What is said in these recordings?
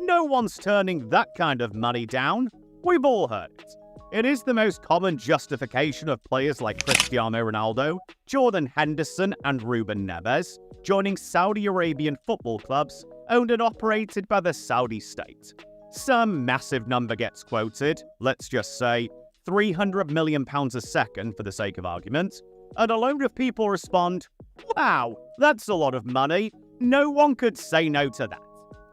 No one's turning that kind of money down. We've all heard it. It is the most common justification of players like Cristiano Ronaldo, Jordan Henderson, and Ruben Neves joining Saudi Arabian football clubs owned and operated by the Saudi state. Some massive number gets quoted, let's just say £300 million a second for the sake of argument, and a load of people respond, "Wow, that's a lot of money. No one could say no to that."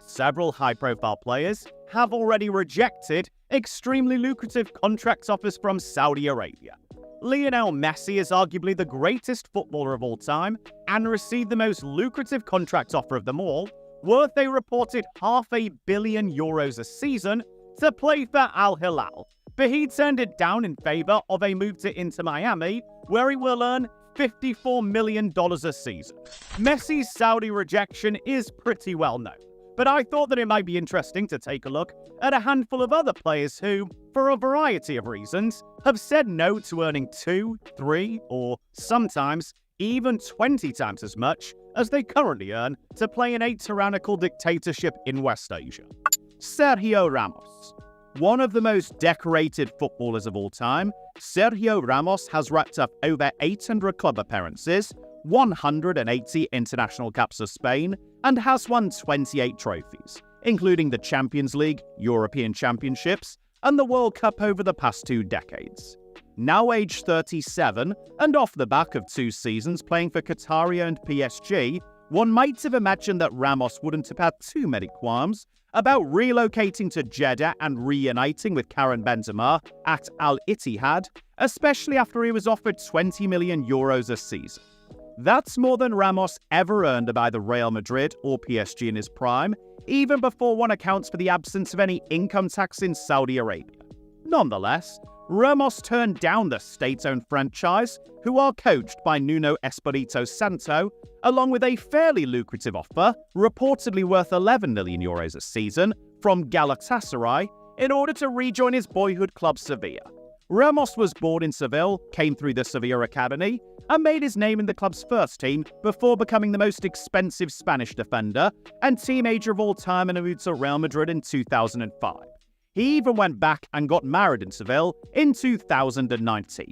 Several high-profile players have already rejected extremely lucrative contract offers from Saudi Arabia. Lionel Messi is arguably the greatest footballer of all time and received the most lucrative contract offer of them all, worth a reported €500 million a season, to play for Al Hilal, but he turned it down in favour of a move to Inter Miami, where he will earn $54 million a season. Messi's Saudi rejection is pretty well known, but I thought that it might be interesting to take a look at a handful of other players who, for a variety of reasons, have said no to earning 2, 3, or sometimes even 20 times as much as they currently earn to play in a tyrannical dictatorship in West Asia. Sergio Ramos. One of the most decorated footballers of all time, Sergio Ramos has racked up over 800 club appearances, 180 international caps of Spain, and has won 28 trophies, including the Champions League, European Championships, and the World Cup over the past 2 decades. Now aged 37, and off the back of 2 seasons playing for Qataria and PSG, one might have imagined that Ramos wouldn't have had too many qualms about relocating to Jeddah and reuniting with Karim Benzema at Al Ittihad, especially after he was offered €20 million a season. That's more than Ramos ever earned by either Real Madrid or PSG in his prime, even before one accounts for the absence of any income tax in Saudi Arabia. Nonetheless, Ramos turned down the state-owned franchise, who are coached by Nuno Espirito Santo, along with a fairly lucrative offer, reportedly worth €11 million a season, from Galatasaray, in order to rejoin his boyhood club Sevilla. Ramos was born in Seville, came through the Sevilla Academy, and made his name in the club's first team before becoming the most expensive Spanish defender and teenager of all time and moved to Real Madrid in 2005. He even went back and got married in Seville in 2019.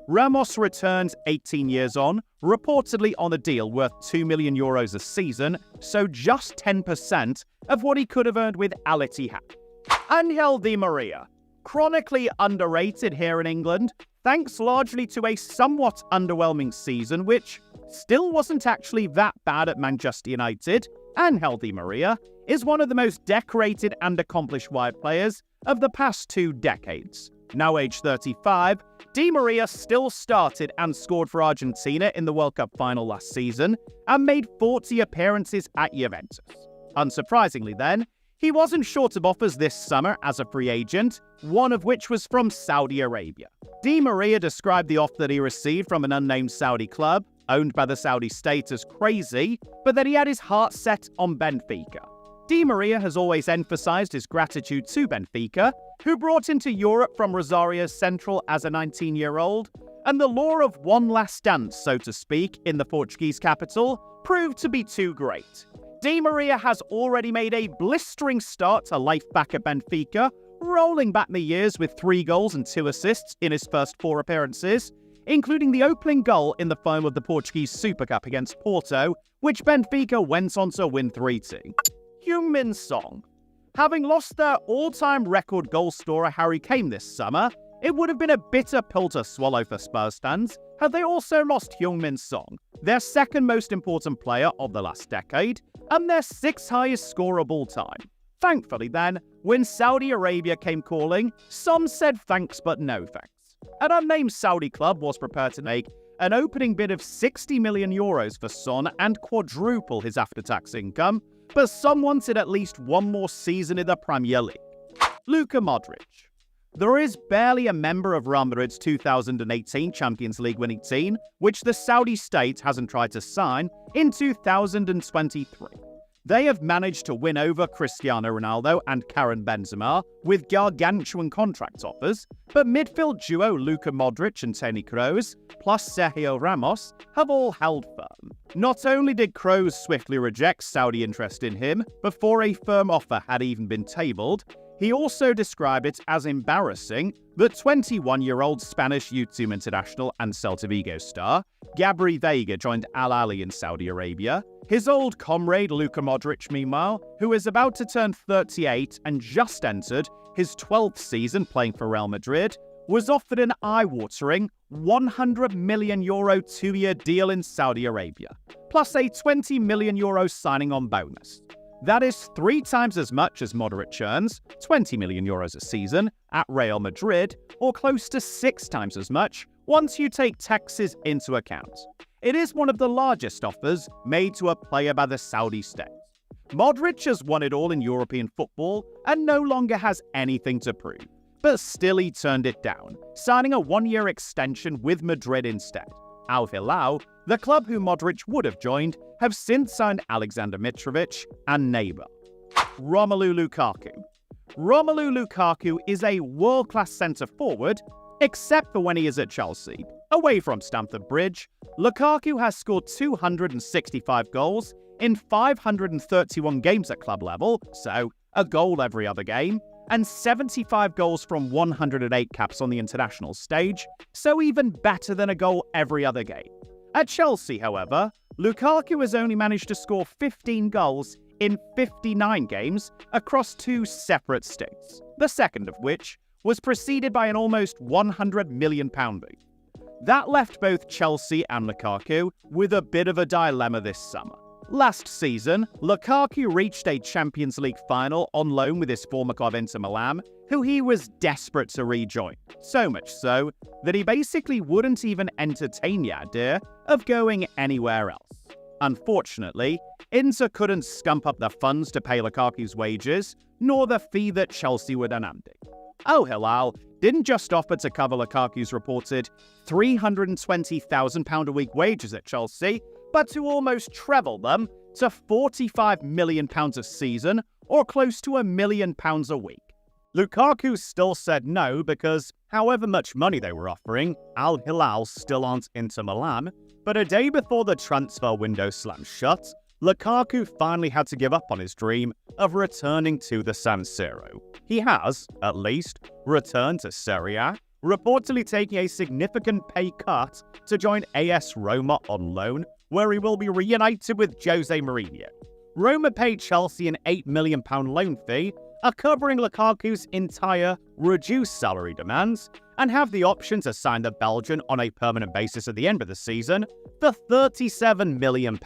Ramos returned 18 years on, reportedly on a deal worth €2 million a season, so just 10% of what he could have earned with Al Ittihad. Angel Di Maria. Chronically underrated here in England, thanks largely to a somewhat underwhelming season, which still wasn't actually that bad at Manchester United. Angel Di Maria is one of the most decorated and accomplished wide players of the past 2 decades. Now aged 35, Di Maria still started and scored for Argentina in the World Cup final last season and made 40 appearances at Juventus. Unsurprisingly then, he wasn't short of offers this summer as a free agent, one of which was from Saudi Arabia. Di Maria described the offer that he received from an unnamed Saudi club, owned by the Saudi state, as crazy, but that he had his heart set on Benfica. Di Maria has always emphasized his gratitude to Benfica, who brought him to Europe from Rosario Central as a 19-year-old, and the law of one last dance, so to speak, in the Portuguese capital, proved to be too great. Di Maria has already made a blistering start to life back at Benfica, rolling back the years with 3 goals and 2 assists in his first 4 appearances, including the opening goal in the final of the Portuguese Super Cup against Porto, which Benfica went on to win 3-2. Heung-min Son. Having lost their all-time record goal scorer Harry Kane this summer, it would have been a bitter pill to swallow for Spurs fans had they also lost Heung-min Son, their second most important player of the last decade, and their 6th highest scorer of all time. Thankfully then, when Saudi Arabia came calling, some said thanks but no thanks. An unnamed Saudi club was prepared to make an opening bid of €60 million for Son and quadruple his after-tax income, but some wanted at least one more season in the Premier League. Luka Modric. There is barely a member of Real Madrid's 2018 Champions League winning team, which the Saudi state hasn't tried to sign, in 2023. They have managed to win over Cristiano Ronaldo and Karim Benzema with gargantuan contract offers, but midfield duo Luka Modric and Toni Kroos, plus Sergio Ramos, have all held firm. Not only did Kroos swiftly reject Saudi interest in him before a firm offer had even been tabled, he also described it as embarrassing that 21-year-old Spanish U2 international and Celta Vigo star Gabri Veiga joined Al Ahly in Saudi Arabia. His old comrade Luka Modric, meanwhile, who is about to turn 38 and just entered his 12th season playing for Real Madrid, was offered an eye-watering €100 million 2-year deal in Saudi Arabia, plus a €20 million signing-on bonus. That is 3 times as much as Modric earns, €20 million a season, at Real Madrid, or close to 6 times as much once you take taxes into account. It is one of the largest offers made to a player by the Saudi state. Modric has won it all in European football and no longer has anything to prove, but still he turned it down, signing a 1-year extension with Madrid instead. Al Hilal, the club who Modric would have joined, have since signed Alexander Mitrovic and Neymar. Romelu Lukaku. Romelu Lukaku is a world-class centre-forward, except for when he is at Chelsea. Away from Stamford Bridge, Lukaku has scored 265 goals in 531 games at club level, so a goal every other game, and 75 goals from 108 caps on the international stage, so even better than a goal every other game. At Chelsea, however, Lukaku has only managed to score 15 goals in 59 games across 2 separate stints, the second of which was preceded by an almost £100 million move. That left both Chelsea and Lukaku with a bit of a dilemma this summer. Last season, Lukaku reached a Champions League final on loan with his former club Inter Milan, who he was desperate to rejoin, so much so that he basically wouldn't even entertain the idea of going anywhere else. Unfortunately, Inter couldn't scump up the funds to pay Lukaku's wages, nor the fee that Chelsea were demanding. Al Hilal didn't just offer to cover Lukaku's reported £320,000 a week wages at Chelsea, but to almost treble them to £45 million a season, or close to £1 million a week. Lukaku still said no because, however much money they were offering, Al Hilal still aren't Inter Milan, but a day before the transfer window slammed shut, Lukaku finally had to give up on his dream of returning to the San Siro. He has, at least, returned to Serie A, reportedly taking a significant pay cut to join AS Roma on loan, where he will be reunited with Jose Mourinho. Roma paid Chelsea an £8 million loan fee, are covering Lukaku's entire reduced salary demands, and have the option to sign the Belgian on a permanent basis at the end of the season for £37 million.